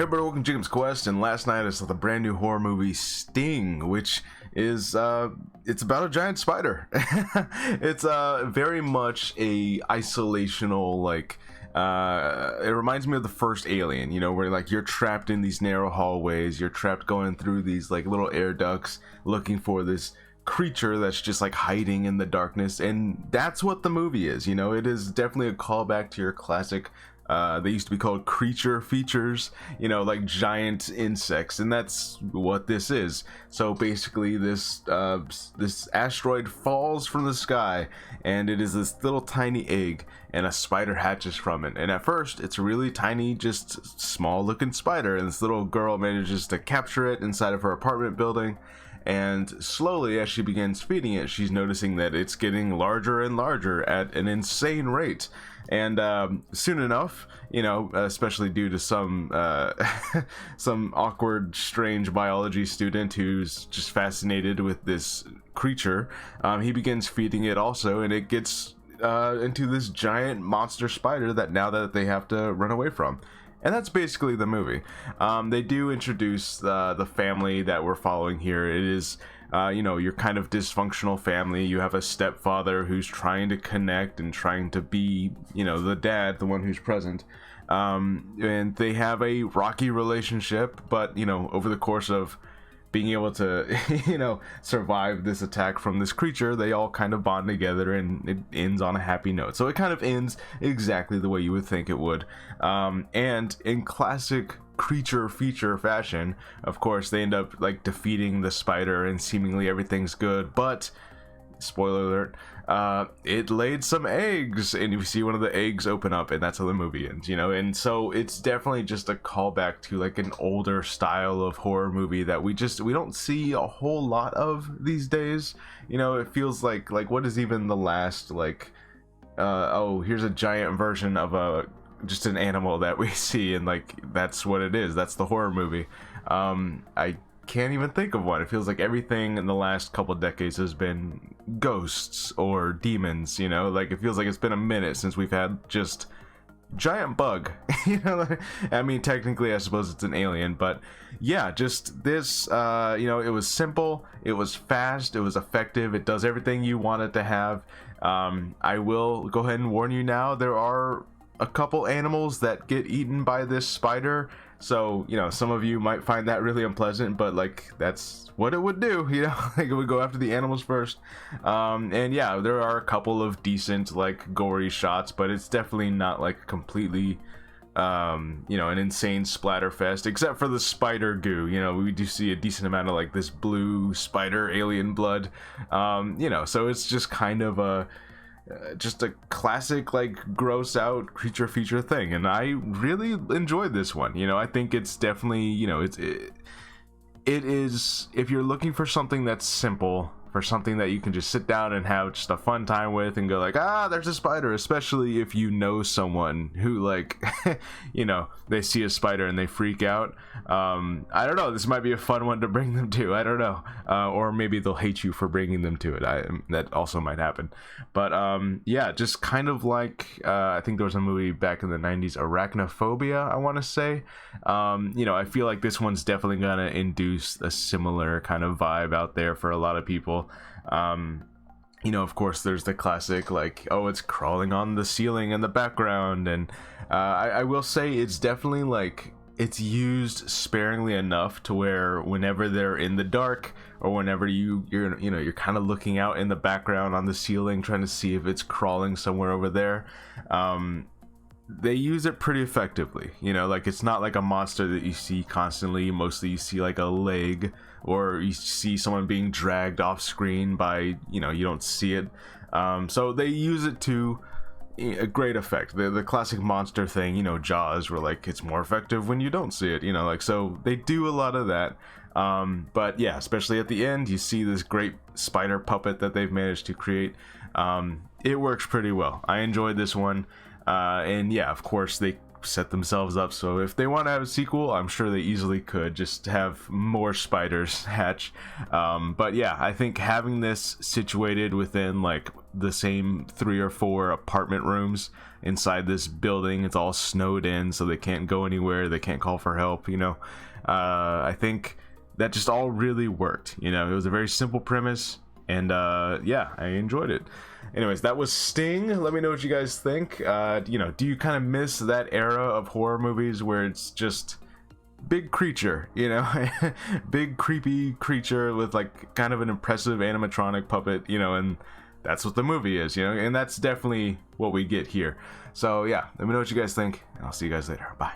everybody, welcome to Jacob's Quest, and last night I saw the brand new horror movie Sting, which is it's about a giant spider. It's very much a isolational, like it reminds me of the first Alien, you know, where like you're trapped in these narrow hallways, you're trapped going through these like little air ducts looking for this creature that's just like hiding in the darkness. And that's what the movie is, you know. It is definitely a callback to your classic they used to be called creature features, you know, like giant insects, and that's what this is. So basically this this asteroid falls from the sky, and it is this little tiny egg, and a spider hatches from it. And at first it's a really tiny, just small looking spider, and this little girl manages to capture it inside of her apartment building. And slowly, as she begins feeding it, she's noticing that it's getting larger and larger at an insane rate. And soon enough, you know, especially due to some some awkward, strange biology student who's just fascinated with this creature, he begins feeding it also, and it gets into this giant monster spider that they have to run away from. And that's basically the movie. They do introduce the family that we're following here. It is, you know, your kind of dysfunctional family. You have a stepfather who's trying to connect and trying to be, you know, the dad, the one who's present. And they have a rocky relationship, but, you know, over the course of being able to, you know, survive this attack from this creature, they all kind of bond together, and it ends on a happy note. So it kind of ends exactly the way you would think it would. And in classic creature feature fashion, of course, they end up like defeating the spider, and seemingly everything's good. But spoiler alert, it laid some eggs, and you see one of the eggs open up, and that's how the movie ends, you know. And so it's definitely just a callback to like an older style of horror movie that we don't see a whole lot of these days. You know, it feels like what is even the last, like oh, here's a giant version of just an animal that we see, and like that's what it is, that's the horror movie. I can't even think of one. It feels like everything in the last couple decades has been ghosts or demons, you know. Like it feels like it's been a minute since we've had just giant bug. You know, I mean, technically I suppose it's an alien, but yeah, just this you know, it was simple, it was fast, it was effective, it does everything you want it to have. I will go ahead and warn you now, there are a couple animals that get eaten by this spider. So, you know, some of you might find that really unpleasant, but like that's what it would do, you know. Like it would go after the animals first. And yeah, there are a couple of decent like gory shots, but it's definitely not like completely you know, an insane splatter fest, except for the spider goo. You know, we do see a decent amount of like this blue spider alien blood, you know, so it's just kind of just a classic like gross out creature feature thing, and I really enjoyed this one. You know, I think it's definitely, you know, it is, if you're looking for something that's simple, for something that you can just sit down and have just a fun time with and go like, ah, there's a spider, especially if you know someone who like you know, they see a spider and they freak out. I don't know, this might be a fun one to bring them to, I don't know, or maybe they'll hate you for bringing them to it. That also might happen. But yeah, just kind of like I think there was a movie back in the 90s, Arachnophobia, I want to say. You know, I feel like this one's definitely gonna induce a similar kind of vibe out there for a lot of people. You know, of course there's the classic like, oh, it's crawling on the ceiling in the background, and I will say it's definitely like, it's used sparingly enough to where whenever they're in the dark, or whenever you're kind of looking out in the background on the ceiling trying to see if it's crawling somewhere over there, they use it pretty effectively. You know, like it's not like a monster that you see constantly. Mostly you see like a leg, or you see someone being dragged off screen by, you know, you don't see it. So they use it to a great effect. The classic monster thing, you know, Jaws, where like it's more effective when you don't see it, you know, like, so they do a lot of that. But yeah, especially at the end, you see this great spider puppet that they've managed to create. It works pretty well. I enjoyed this one. And yeah, of course they set themselves up, so if they want to have a sequel, I'm sure they easily could just have more spiders hatch. But yeah, I think having this situated within like the same 3 or 4 apartment rooms inside this building. It's all snowed in, so they can't go anywhere, they can't call for help, you know. I think that just all really worked, you know. It was a very simple premise, and yeah, I enjoyed it. Anyways, that was Sting. Let me know what you guys think. You know, do you kind of miss that era of horror movies where it's just big creature, you know, big creepy creature with like kind of an impressive animatronic puppet, you know, and that's what the movie is, you know, and that's definitely what we get here. So yeah, let me know what you guys think, and I'll see you guys later. Bye.